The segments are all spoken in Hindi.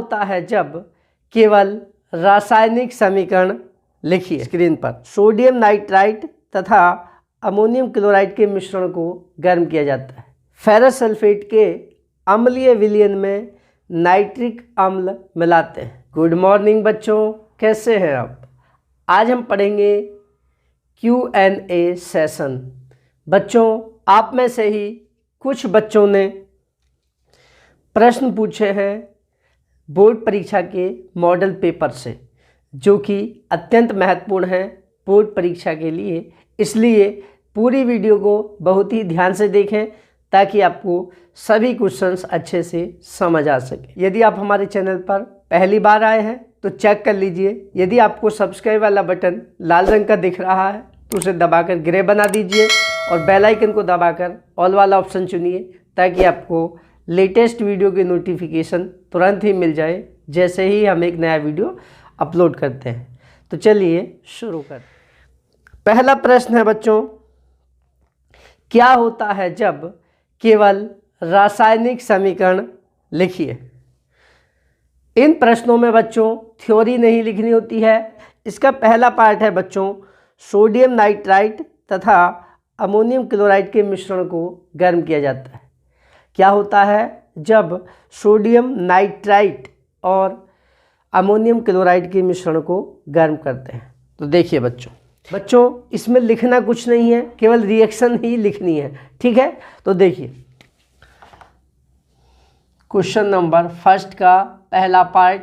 होता है जब केवल रासायनिक समीकरण लिखिए स्क्रीन पर। सोडियम नाइट्राइट तथा अमोनियम क्लोराइड के मिश्रण को गर्म किया जाता है। फेरस सल्फेट के अम्लीय विलयन में नाइट्रिक अम्ल मिलाते हैं। गुड मॉर्निंग बच्चों, कैसे हैं आप? आज हम पढ़ेंगे Q&A सेशन। बच्चों, आप में से ही कुछ बच्चों ने प्रश्न पूछे हैं बोर्ड परीक्षा के मॉडल पेपर से, जो कि अत्यंत महत्वपूर्ण है बोर्ड परीक्षा के लिए। इसलिए पूरी वीडियो को बहुत ही ध्यान से देखें ताकि आपको सभी क्वेश्चंस अच्छे से समझ आ सके। यदि आप हमारे चैनल पर पहली बार आए हैं तो चेक कर लीजिए। यदि आपको सब्सक्राइब वाला बटन लाल रंग का दिख रहा है तो उसे दबाकर ग्रे बना दीजिए और बेल आइकन को दबाकर ऑल वाला ऑप्शन चुनिए ताकि आपको लेटेस्ट वीडियो की नोटिफिकेशन तुरंत ही मिल जाए जैसे ही हम एक नया वीडियो अपलोड करते हैं। तो चलिए शुरू करते हैं। पहला प्रश्न है बच्चों, क्या होता है जब केवल रासायनिक समीकरण लिखिए। इन प्रश्नों में बच्चों थ्योरी नहीं लिखनी होती है। इसका पहला पार्ट है बच्चों, सोडियम नाइट्राइट तथा अमोनियम क्लोराइड के मिश्रण को गर्म किया जाता है। क्या होता है जब सोडियम नाइट्राइट और अमोनियम क्लोराइड के मिश्रण को गर्म करते हैं। तो देखिए बच्चों इसमें लिखना कुछ नहीं है, केवल रिएक्शन ही लिखनी है, ठीक है। तो देखिए क्वेश्चन नंबर फर्स्ट का पहला पार्ट,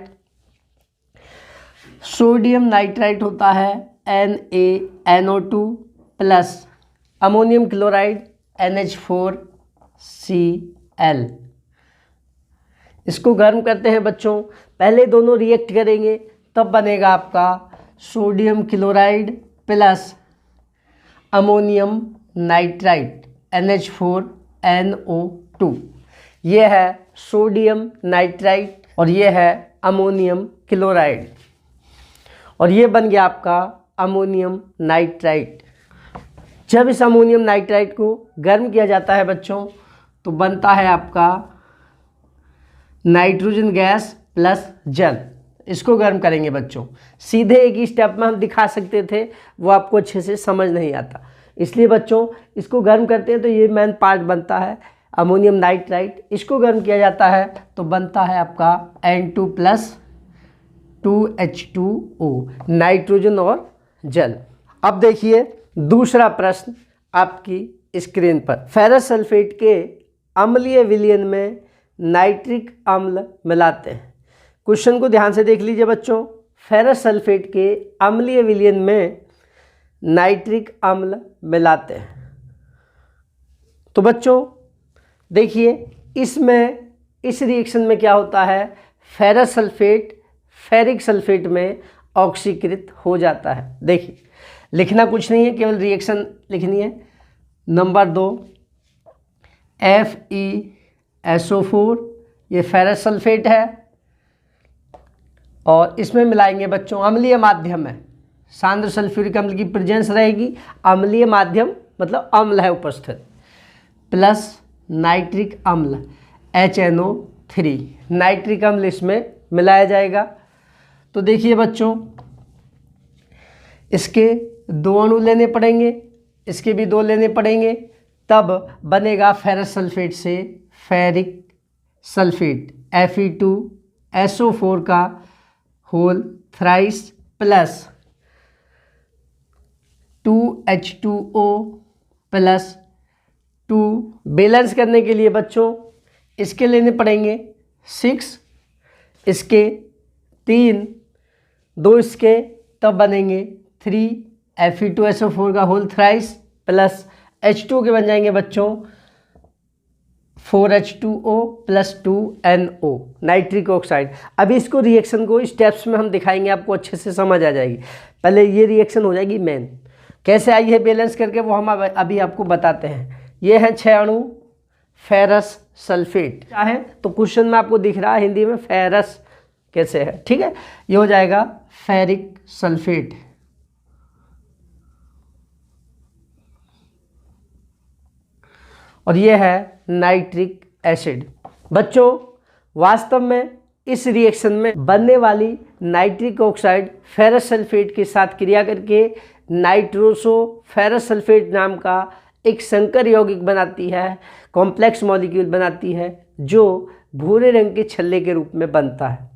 सोडियम नाइट्राइट होता है NaNO2 plus ammonium chloride NH4Cl। इसको गर्म करते हैं बच्चों। पहले दोनों रिएक्ट करेंगे तब बनेगा आपका sodium chloride plus ammonium nitrite NH4NO2। ये है सोडियम नाइट्राइट और ये है अमोनियम क्लोराइड और ये बन गया आपका अमोनियम नाइट्राइट। जब इस अमोनियम नाइट्राइट को गर्म किया जाता है बच्चों तो बनता है आपका नाइट्रोजन गैस प्लस जल। इसको गर्म करेंगे बच्चों। सीधे एक ही स्टेप में हम दिखा सकते थे, वो आपको अच्छे से समझ नहीं आता, इसलिए बच्चों इसको गर्म करते हैं तो ये मेन पार्ट बनता है अमोनियम नाइट्राइट। इसको गर्म किया जाता है तो बनता है आपका N2 प्लस 2H2O, नाइट्रोजन और जल। अब देखिए दूसरा प्रश्न आपकी स्क्रीन पर, फेरस सल्फेट के अम्लीय विलयन में नाइट्रिक अम्ल मिलाते हैं। क्वेश्चन को ध्यान से देख लीजिए बच्चों। फेरस सल्फेट के अम्लीय विलयन में नाइट्रिक अम्ल मिलाते हैं। तो बच्चों देखिए इसमें इस रिएक्शन में क्या होता है, फेरस सल्फेट फेरिक सल्फेट में ऑक्सीकृत हो जाता है। देखिए लिखना कुछ नहीं है, केवल रिएक्शन लिखनी है। नंबर 2 FeSO4, ये फेरस सल्फेट है और इसमें मिलाएंगे बच्चों अम्लीय माध्यम है, सांद्र सल्फ्यूरिक अम्ल की प्रेजेंस रहेगी। अम्लीय माध्यम मतलब अम्ल है उपस्थित, प्लस नाइट्रिक अम्ल HNO3, नाइट्रिक अम्ल इसमें मिलाया जाएगा। तो देखिए बच्चों इसके 2 अणु लेने पड़ेंगे, इसके भी 2 लेने पड़ेंगे, तब बनेगा फेरस सल्फेट से फेरिक सल्फेट Fe2SO4 का whole thrice plus 2H2O plus 2। Balance करने के लिए बच्चों इसके लेने पड़ेंगे 6, इसके 3, 2 इसके, तब बनेंगे 3 Fe2SO4 का होल थ्राइस प्लस H2 के बन जाएंगे बच्चों 4H2O plus 2NO, nitric oxide. अभी इसको रिएक्शन को स्टेप्स में हम दिखाएंगे, आपको अच्छे से समझ आ जाएगी। पहले ये रिएक्शन हो जाएगी मेन, कैसे आई है बैलेंस करके वो हम अभी आपको बताते हैं। ये है 6 अणु फेरस सल्फेट, क्या है तो क्वेश्चन में आपको दिख रहा है हिंदी में फेरस कैसे है, ठीक है। ये हो जाएगा फेरिक सल्फेट। और ये है नाइट्रिक एसिड। बच्चों वास्तव में इस रिएक्शन में बनने वाली नाइट्रिक ऑक्साइड फेरस सल्फेट के साथ क्रिया करके नाइट्रोसो फेरस सल्फेट नाम का एक संकर यौगिक बनाती है, कॉम्प्लेक्स मॉलिक्यूल बनाती है, जो भूरे रंग के छल्ले के रूप में बनता है।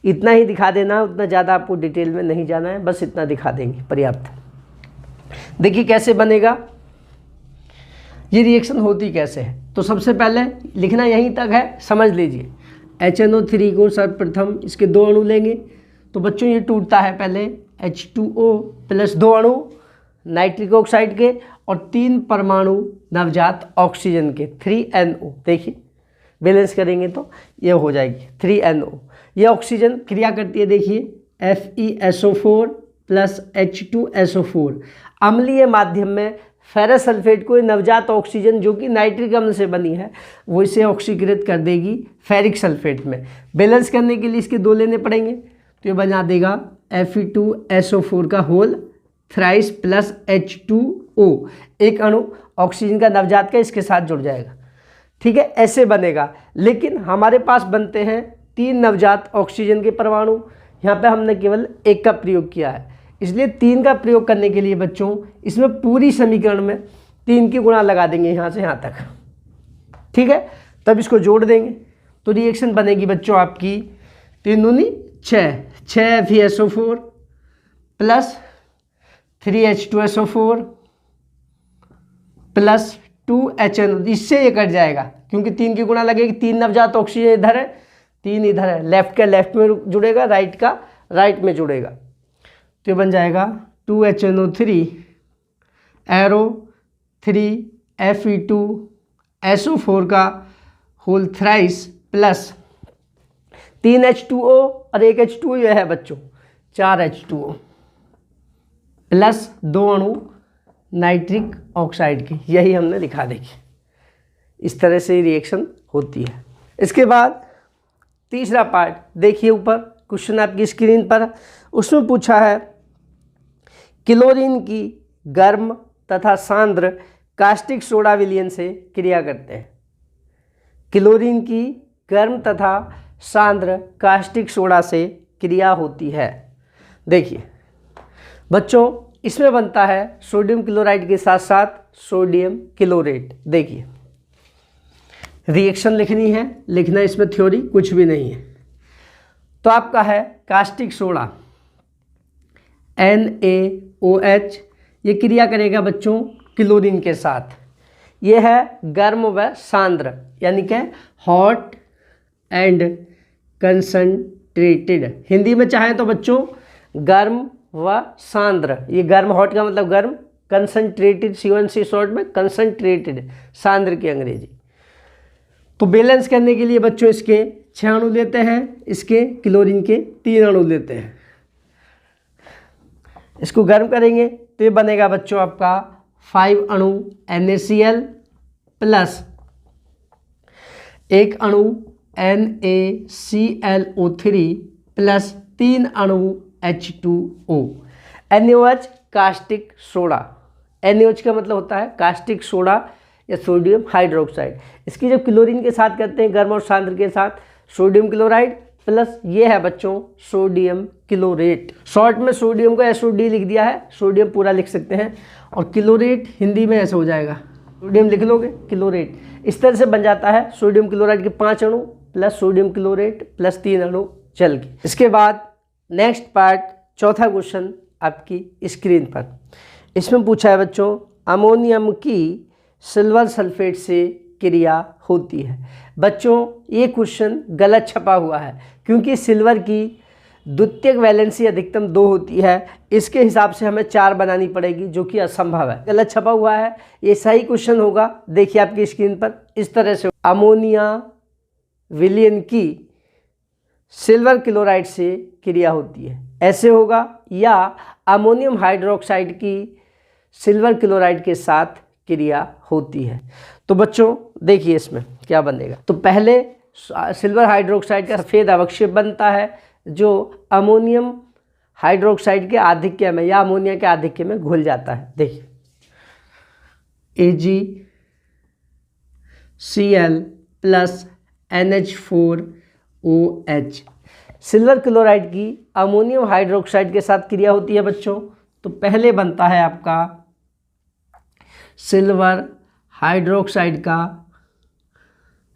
इतना ही दिखा देना, उतना ज़्यादा आपको डिटेल में नहीं जाना है, बस इतना दिखा देंगे, पर्याप्त। देखिए कैसे बनेगा, ये रिएक्शन होती कैसे है। तो सबसे पहले लिखना यहीं तक है, समझ लीजिए। HNO3 को सर्वप्रथम इसके 2 अणु लेंगे, तो बच्चों ये टूटता है पहले H2O प्लस 2 अणु नाइट्रिक ऑक्साइड के और 3 परमाणु नवजात ऑक्सीजन के 3NO। देखिए बैलेंस करेंगे तो ये हो जाएगी 3NO। ये ऑक्सीजन क्रिया करती है, देखिए FeSO4 प्लस H2SO4। अम्लीय माध्यम में फेरस सल्फेट को नवजात ऑक्सीजन जो कि नाइट्रिक अम्ल से बनी है वो इसे ऑक्सीकृत कर देगी फेरिक सल्फेट में। बैलेंस करने के लिए इसके 2 लेने पड़ेंगे, तो ये बना देगा Fe2SO4 का होल थ्राइस प्लस H2O। एक अणु ऑक्सीजन का नवजात का इसके साथ जुड़ जाएगा, ठीक है, ऐसे बनेगा। लेकिन हमारे पास बनते हैं 3 नवजात ऑक्सीजन के परमाणु, यहाँ पे हमने केवल 1 का प्रयोग किया है, इसलिए 3 का प्रयोग करने के लिए बच्चों इसमें पूरी समीकरण में 3 की गुणा लगा देंगे यहाँ से यहाँ तक, ठीक है। तब इसको जोड़ देंगे तो रिएक्शन बनेगी बच्चों आपकी 3 दूनी 6 FeSO4 plus 3H2SO4 plus 2HNO। इससे ये कट जाएगा क्योंकि 3 की गुणा लगेगी, 3 नवजात ऑक्सीजन इधर है, 3 इधर है, लेफ्ट का लेफ्ट में जुड़ेगा, राइट का राइट में जुड़ेगा, तो ये बन जाएगा 2HNO3 एरो 3 Fe2SO4 का होल थ्राइस प्लस 3 H2O और 1 H2O यह है बच्चों 4 H2O प्लस 2 अणु नाइट्रिक ऑक्साइड की, यही हमने लिखा। देखिए इस तरह से रिएक्शन होती है। इसके बाद तीसरा पार्ट देखिए, ऊपर क्वेश्चन आपकी स्क्रीन पर, उसमें पूछा है क्लोरीन की गर्म तथा सांद्र कास्टिक सोडा विलयन से क्रिया करते हैं। क्लोरीन की गर्म तथा सांद्र कास्टिक सोडा से क्रिया होती है। देखिए बच्चों इसमें बनता है सोडियम क्लोराइड के साथ साथ सोडियम क्लोरेट। देखिए रिएक्शन लिखनी है, लिखना इसमें थ्योरी कुछ भी नहीं है। तो आपका है कास्टिक सोडा NaOH, ये क्रिया करेगा बच्चों क्लोरीन के साथ। ये है गर्म व सांद्र, यानी कि हॉट एंड कंसंट्रेटेड। हिंदी में चाहें तो बच्चों गर्म व सांद्र, ये गर्म हॉट का मतलब गर्म, कंसंट्रेटेड C1C शॉर्ट में कंसंट्रेटेड, सांद्र की अंग्रेजी। तो बैलेंस करने के लिए बच्चों इसके 6 अणु लेते हैं, इसके क्लोरीन के 3 अणु लेते हैं। इसको गर्म करेंगे तो ये बनेगा बच्चों आपका 5 अणु NaCl प्लस 1 अणु NaClO3 प्लस 3 अणु H2O। NaOH caustic soda, NaOH का मतलब होता है कास्टिक सोडा या सोडियम हाइड्रोक्साइड। इसकी जब क्लोरीन के साथ करते हैं गर्म और सांद्र के साथ, सोडियम क्लोराइड प्लस ये है बच्चों सोडियम क्लोरेट। शॉर्ट में सोडियम को SOD लिख दिया है, सोडियम पूरा लिख सकते हैं, और क्लोरेट हिंदी में ऐसा हो जाएगा, सोडियम लिख लोगे क्लोरेट। इस तरह से बन जाता है सोडियम क्लोराइड के 5 अणु प्लस सोडियम क्लोरेट प्लस 3 अणु जल के। इसके बाद नेक्स्ट पार्ट, चौथा क्वेश्चन आपकी स्क्रीन पर, इसमें पूछा है बच्चों अमोनियम की सिल्वर सल्फेट से क्रिया होती है। बच्चों ये क्वेश्चन गलत छपा हुआ है क्योंकि सिल्वर की द्वितीयक वैलेंसी अधिकतम 2 होती है, इसके हिसाब से हमें 4 बनानी पड़ेगी जो कि असंभव है, गलत छपा हुआ है। ये सही क्वेश्चन होगा, देखिए आपकी स्क्रीन पर इस तरह से, अमोनिया विलयन की सिल्वर क्लोराइड से क्रिया होती है, ऐसे होगा, या अमोनियम हाइड्रोक्साइड की सिल्वर क्लोराइड के साथ क्रिया होती है। तो बच्चों देखिए इसमें क्या बनेगा। तो पहले सिल्वर हाइड्रोक्साइड का सफ़ेद अवक्षेप बनता है जो अमोनियम हाइड्रोक्साइड के आधिक्य में या अमोनिया के आधिक्य में घुल जाता है। देखिए AgCl plus NH4 OH। Silver chloride की अमोनियम हाइड्रोक्साइड के साथ क्रिया होती है बच्चों, तो पहले बनता है आपका सिल्वर हाइड्रोक्साइड का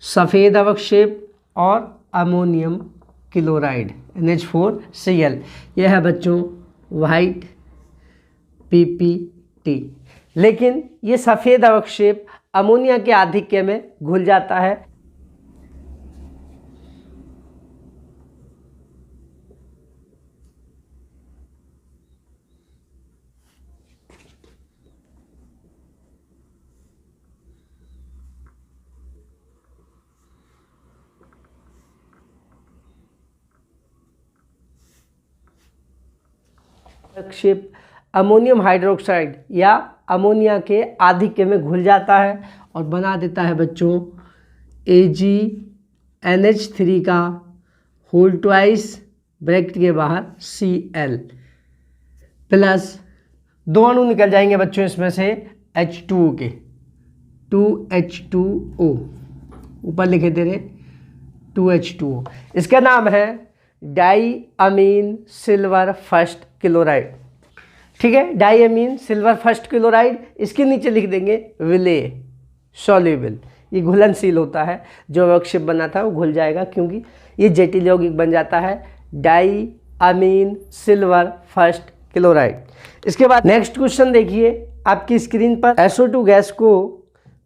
सफ़ेद अवक्षेप और अमोनियम क्लोराइड NH4Cl। यह है बच्चों वाइट PPT। लेकिन ये सफ़ेद अवक्षेप अमोनिया के आधिक्य में घुल जाता है। अवक्षेप अमोनियम हाइड्रोक्साइड या अमोनिया के आधिक्य में घुल जाता है और बना देता है बच्चों AgNH3 का होल ट्वाइस ब्रैकेट के बाहर Cl प्लस 2 अणु निकल जाएंगे बच्चों इसमें से H2O के 2H2O, ऊपर लिखे तेरे 2H2O। इसका नाम है डाई अमीन सिल्वर फर्स्ट क्लोराइड। ठीक है, डाई अमीन सिल्वर फर्स्ट क्लोराइड। इसके नीचे लिख देंगे विलेय सॉल्युबल। ये घुलनशील होता है, जो अवक्षेप बना था वो घुल जाएगा क्योंकि ये जटिल यौगिक बन जाता है डाई अमीन सिल्वर फर्स्ट क्लोराइड। इसके बाद नेक्स्ट क्वेश्चन देखिए आपकी स्क्रीन पर। SO2 गैस को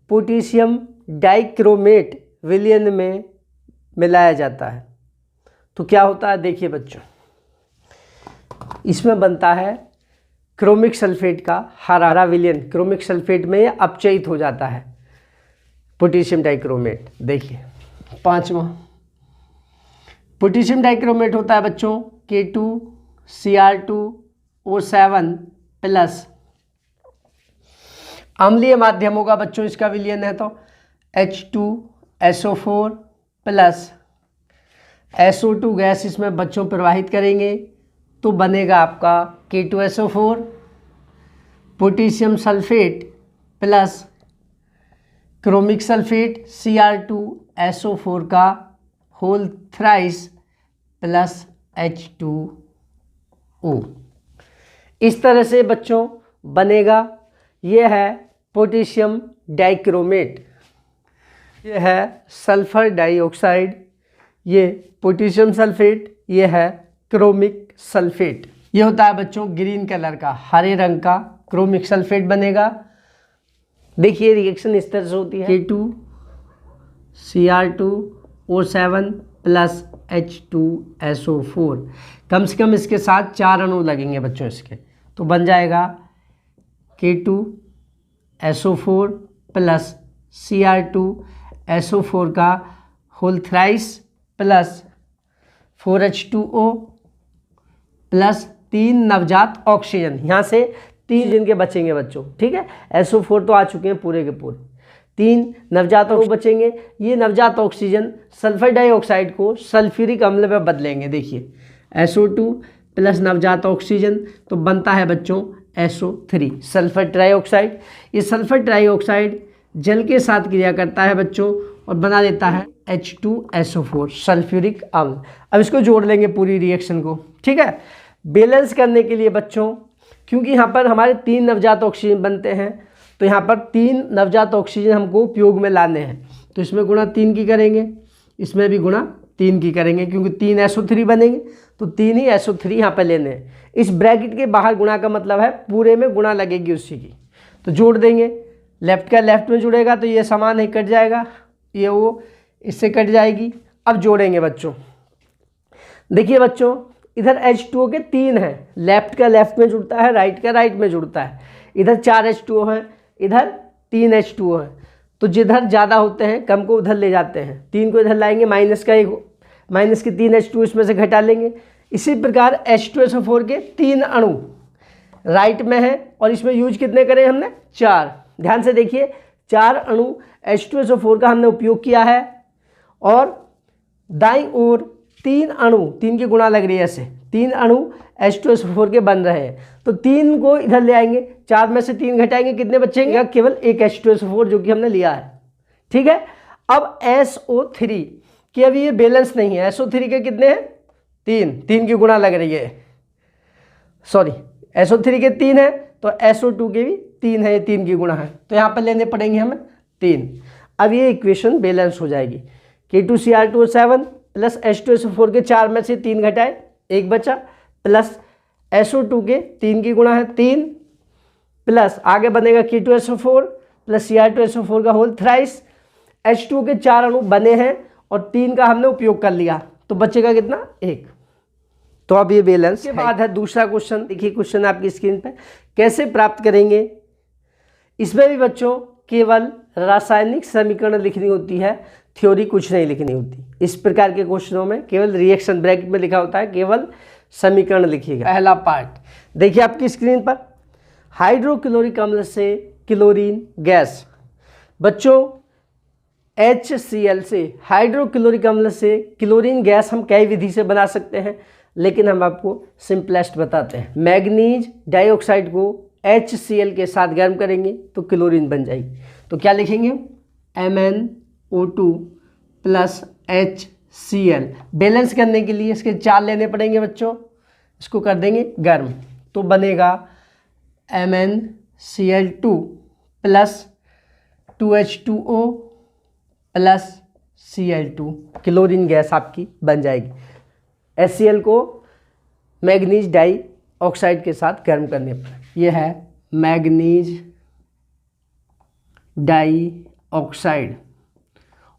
पोटेशियम डाइक्रोमेट विलयन में मिलाया जाता है तो क्या होता है, देखिए बच्चों। इसमें बनता है क्रोमिक सल्फेट का हरा विलयन। क्रोमिक सल्फेट में यह अपचयित हो जाता है पोटेशियम डाइक्रोमेट। देखिए 5वां पोटेशियम डाइक्रोमेट होता है बच्चों K2Cr2O7 प्लस अम्लीय माध्यम होगा बच्चों इसका विलयन है तो H2SO4 प्लस SO2 गैस इसमें बच्चों प्रवाहित करेंगे तो बनेगा आपका K2SO4 potassium sulphate plus chromic sulphate Cr2SO4 का होल थ्राइस प्लस H2O। इस तरह से बच्चों बनेगा। ये है पोटेशियम डाइक्रोमेट, ये है सल्फर डाइऑक्साइड, ये पोटेशियम सल्फेट, ये है क्रोमिक सल्फेट। ये होता है बच्चों ग्रीन कलर का, हरे रंग का क्रोमिक सल्फेट बनेगा। देखिए रिएक्शन इस तरह से होती है K2Cr2O7 प्लस H2SO4। कम से कम इसके साथ 4 अणु लगेंगे बच्चों इसके, तो बन जाएगा K2SO4 प्लस Cr2SO4 का whole thrice plus 4H2O plus 3 नवजात ऑक्सीजन। यहाँ से 3 जिनके बचेंगे बच्चों। ठीक है, SO4 तो आ चुके हैं पूरे के पूरे, 3 नवजात ऑक्सीजन बचेंगे। ये नवजात ऑक्सीजन सल्फर डाइऑक्साइड को सल्फ्यूरिक अम्ल में बदलेंगे। देखिए SO2 प्लस नवजात ऑक्सीजन तो बनता है बच्चों SO3 सल्फर ट्राइऑक्साइड। ये सल्फर ट्राइऑक्साइड जल के साथ क्रिया करता है बच्चों और बना देता है H2SO4 सल्फ्यूरिक अम्ल। अब इसको जोड़ लेंगे पूरी रिएक्शन को। ठीक है, बैलेंस करने के लिए बच्चों, क्योंकि यहाँ पर हमारे 3 नवजात ऑक्सीजन बनते हैं तो यहाँ पर 3 नवजात ऑक्सीजन हमको उपयोग में लाने हैं, तो इसमें गुणा 3 की करेंगे, इसमें भी गुणा 3 की करेंगे, क्योंकि 3 SO3 बनेंगे तो 3 ही SO3 यहाँ पर लेने हैं। इस ब्रैकेट के बाहर गुणा का मतलब है पूरे में गुणा लगेगी उसी की, तो जोड़ देंगे। लेफ्ट का लेफ्ट में जुड़ेगा तो ये समान ही कट जाएगा, ये वो इससे कट जाएगी। अब जोड़ेंगे बच्चों। देखिए बच्चों इधर H2O के 3 हैं, लेफ्ट का लेफ्ट में जुड़ता है, राइट का राइट में जुड़ता है। इधर 4 H2O हैं, इधर 3 H2O हैं, तो जिधर ज़्यादा होते हैं कम को उधर ले जाते हैं, 3 को इधर लाएंगे, माइनस के 3 H2O इसमें से घटा लेंगे। इसी प्रकार H2SO4 के 3 अणु राइट में है और इसमें यूज कितने करें हमने, 4। ध्यान से देखिए 4 अणु H2SO4 का हमने उपयोग किया है और दाईं ओर 3 अणु, 3 की गुणा लग रही है ऐसे, 3 अणु H2SO4 के बन रहे हैं, तो 3 को इधर ले आएंगे, 4 में से 3 घटाएंगे, कितने बचेंगे, केवल एक H2SO4 जो कि हमने लिया है। ठीक है, अब SO3 कि अभी ये बैलेंस नहीं है। SO3 के कितने हैं? 3 की गुणा लग रही है, सॉरी SO3 के 3 है तो SO2 के भी 3 है, 3 की गुणा है, तो यहाँ पर लेने पड़ेंगे हमें 3। अब ये इक्वेशन बैलेंस हो जाएगी। K2Cr2O7 प्लस H2SO4 के 4 में से 3 घटाए 1 बचा, प्लस SO2 के 3 की गुणा है 3, प्लस आगे बनेगा K2SO4 प्लस Cr2SO4 का होल थ्राइस। H2 के 4 अणु बने हैं और 3 का हमने उपयोग कर लिया, तो बचेगा कितना? 1। तो अब ये बैलेंस के बाद है दूसरा क्वेश्चन। देखिए क्वेश्चन आपकी स्क्रीन पे, कैसे प्राप्त करेंगे? इसमें भी बच्चों केवल रासायनिक समीकरण लिखनी होती है, थ्योरी कुछ नहीं लिखनी होती। इस प्रकार के क्वेश्चनों में केवल रिएक्शन ब्रैकेट में लिखा होता है, केवल समीकरण लिखिएगा। पहला पार्ट देखिए आपकी स्क्रीन पर, हाइड्रोक्लोरिक अम्ल से क्लोरीन गैस। बच्चों HCl से, हाइड्रोक्लोरिक अम्ल से क्लोरीन गैस हम कई विधि से बना सकते हैं, लेकिन हम आपको सिंपलेस्ट बताते हैं। मैग्नीज डाइऑक्साइड को HCl के साथ गर्म करेंगे तो क्लोरीन बन जाएगी। तो क्या लिखेंगे? MnO2 plus HCl। बैलेंस करने के लिए इसके 4 लेने पड़ेंगे बच्चों, इसको कर देंगे गर्म, तो बनेगा MnCl2 plus 2H2O plus Cl2, chlorine gas आपकी बन जाएगी। HCl को मैग्नीज डाई ऑक्साइड के साथ गर्म करने पर यह है मैग्नीज डाई ऑक्साइड,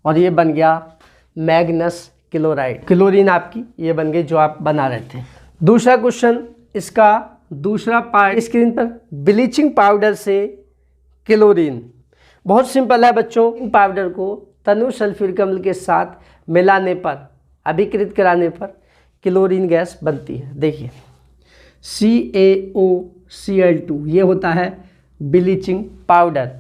और ये बन गया मैग्नस क्लोराइड। क्लोरीन आपकी ये बन गई जो आप बना रहे थे। दूसरा क्वेश्चन, इसका दूसरा पार्ट स्क्रीन पर, ब्लीचिंग पाउडर से क्लोरीन। बहुत सिंपल है बच्चों, पाउडर को तनु सल्फ्यूरिक अम्ल के साथ मिलाने पर, अभिकृत कराने पर क्लोरीन गैस बनती है। देखिए CaOCl2 ये होता है ब्लीचिंग पाउडर।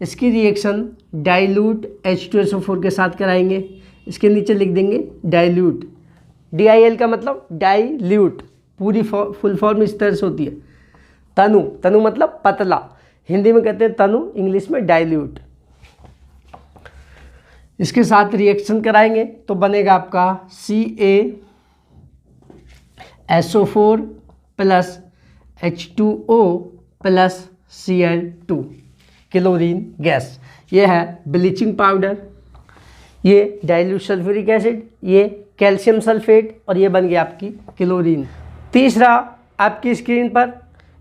इसकी रिएक्शन डाइल्यूट H2SO4 के साथ कराएंगे, इसके नीचे लिख देंगे डाइल्यूट। DIL का मतलब डाइल्यूट, पूरी फुल फॉर्म इस तरह से होती है। तनु, तनु मतलब पतला, हिंदी में कहते हैं तनु, इंग्लिश में डाइल्यूट। इसके साथ रिएक्शन कराएंगे तो बनेगा आपका CaSO4 plus H2O plus Cl2, chlorine gas. ये है ब्लीचिंग पाउडर, ये डाइल्यूट सल्फ्यूरिक एसिड, ये कैल्शियम सल्फेट, और ये बन गया आपकी क्लोरीन। तीसरा आपकी स्क्रीन पर,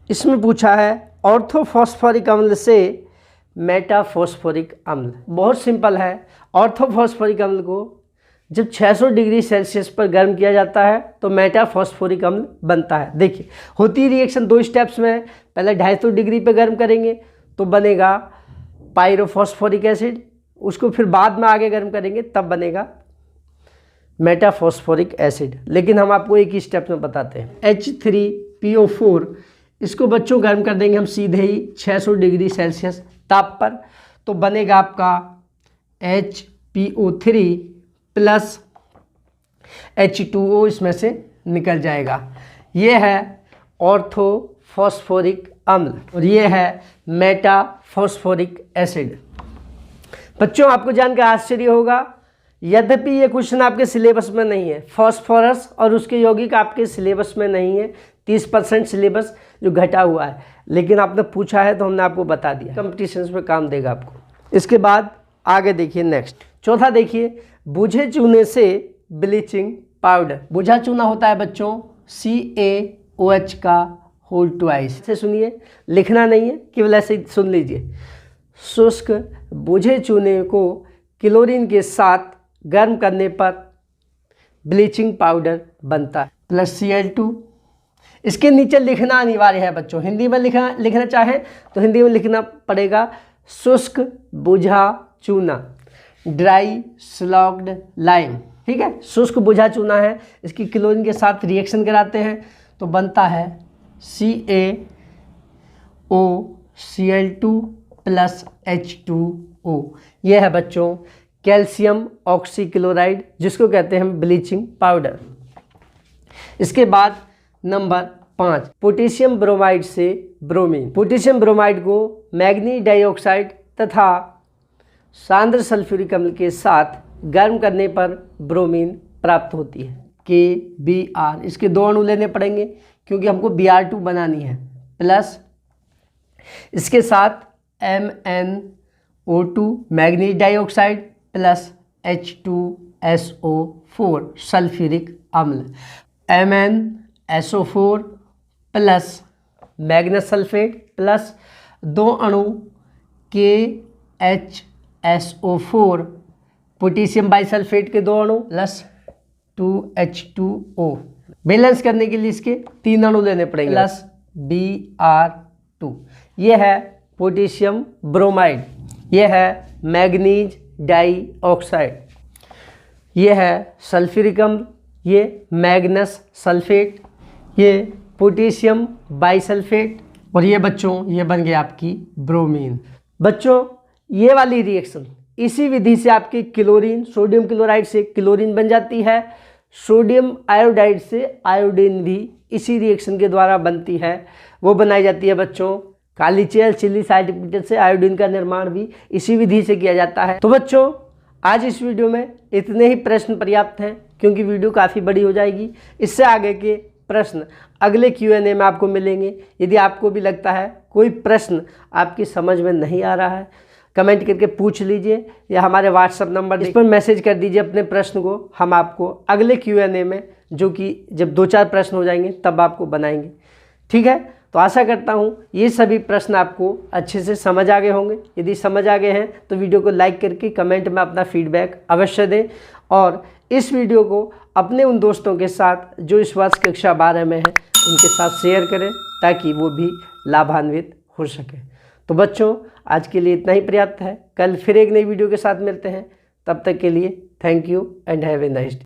इसमें पूछा है ऑर्थोफॉस्फोरिक अम्ल से मेटाफॉस्फोरिक अम्ल। बहुत सिंपल है, ऑर्थोफॉस्फोरिक अम्ल को जब 600 डिग्री सेल्सियस पर गर्म किया जाता है तो मेटाफॉस्फोरिक अम्ल बनता है। देखिए होती रिएक्शन 2 स्टेप्स में है, पहले 250 डिग्री पर गर्म करेंगे तो बनेगा पायरोफॉस्फोरिक एसिड, उसको फिर बाद में आगे गर्म करेंगे तब बनेगा मेटाफॉस्फोरिक एसिड। लेकिन हम आपको एक ही स्टेप में बताते हैं। H3PO4, इसको बच्चों गर्म कर देंगे हम सीधे ही 600 डिग्री सेल्सियस ताप पर, तो बनेगा आपका HPO3 प्लस H2O, इसमें से निकल जाएगा। ये है ऑर्थोफॉस्फोरिक अम्ल और ये है मेटाफॉस्फोरिक एसिड। बच्चों आपको जानकर आश्चर्य होगा, यद्यपि ये क्वेश्चन आपके सिलेबस में नहीं है, फॉस्फोरस और उसके यौगिक आपके सिलेबस में नहीं है, 30% सिलेबस जो घटा हुआ है, लेकिन आपने पूछा है तो हमने आपको बता दिया, कंपटीशंस में काम देगा आपको। इसके बाद आगे देखिए नेक्स्ट, चौथा देखिए, बुझे चूने से ब्लीचिंग पाउडर। बुझा चूना होता है बच्चों CaOH का होल ट्वाइस। से सुनिए, लिखना नहीं है, केवल ऐसे ही सुन लीजिए। शुष्क बुझे चूने को क्लोरीन के साथ गर्म करने पर ब्लीचिंग पाउडर बनता है प्लस Cl2। इसके नीचे लिखना अनिवार्य है बच्चों, हिंदी में लिखना चाहें तो हिंदी में लिखना पड़ेगा शुष्क बुझा चूना, ड्राई स्लॉग्ड लाइम। ठीक है, शुष्क बुझा चूना है, इसकी क्लोरीन के साथ रिएक्शन कराते हैं तो बनता है CaOCl2 प्लस H2O। यह है बच्चों कैल्शियम ऑक्सीक्लोराइड, जिसको कहते हैं ब्लीचिंग पाउडर। इसके बाद नंबर 5, पोटेशियम ब्रोमाइड से ब्रोमीन। पोटेशियम ब्रोमाइड को मैग्नीज डाइऑक्साइड तथा सांद्र सल्फ्यूरिक अम्ल के साथ गर्म करने पर ब्रोमीन प्राप्त होती है। KBr, इसके 2 अणु लेने पड़ेंगे क्योंकि हमको Br2 बनानी है, प्लस इसके साथ MnO2 manganese dioxide plus H2SO4 sulphuric अम्ल, MnSO4 plus Magnus sulphate plus 2 अणु KHSO4 पोटेशियम बाइसल्फेट के 2 अणु प्लस 2H2O। बैलेंस करने के लिए इसके 3 अणु लेने पड़ेंगे प्लस Br2। ये है पोटेशियम ब्रोमाइड, ये है मैग्नीज डाइऑक्साइड, ये है सल्फ्यूरिक अम्ल, ये मैग्नस सल्फेट, ये पोटेशियम बाइसल्फेट और ये बच्चों ये बन गया आपकी ब्रोमीन। बच्चों ये वाली रिएक्शन इसी विधि से आपकी क्लोरीन, सोडियम क्लोराइड से क्लोरीन बन जाती है, सोडियम आयोडाइड से आयोडीन भी इसी रिएक्शन के द्वारा बनती है। वो बनाई जाती है बच्चों काली चेल चिली सर्टिफिकेट से। आयोडीन का निर्माण भी इसी विधि से किया जाता है। तो बच्चों आज इस वीडियो में इतने ही प्रश्न पर्याप्त हैं क्योंकि वीडियो काफ़ी बड़ी हो जाएगी। इससे आगे के प्रश्न अगले Q&A में आपको मिलेंगे। यदि आपको भी लगता है कोई प्रश्न आपकी समझ में नहीं आ रहा है, कमेंट करके पूछ लीजिए या हमारे व्हाट्सएप नंबर इस पर मैसेज कर दीजिए अपने प्रश्न को। हम आपको अगले Q&A में, जो कि जब 2-4 प्रश्न हो जाएंगे तब आपको बनाएंगे। ठीक है, तो आशा करता हूँ ये सभी प्रश्न आपको अच्छे से समझ आ गए होंगे। यदि समझ आ गए हैं तो वीडियो को लाइक करके कमेंट में अपना फीडबैक अवश्य दें और इस वीडियो को अपने उन दोस्तों के साथ जो इस वर्ष कक्षा 12 में हैं उनके साथ शेयर करें ताकि वो भी लाभान्वित हो सके। तो बच्चों आज के लिए इतना ही पर्याप्त है। कल फिर एक नई वीडियो के साथ मिलते हैं। तब तक के लिए thank you and have a nice day.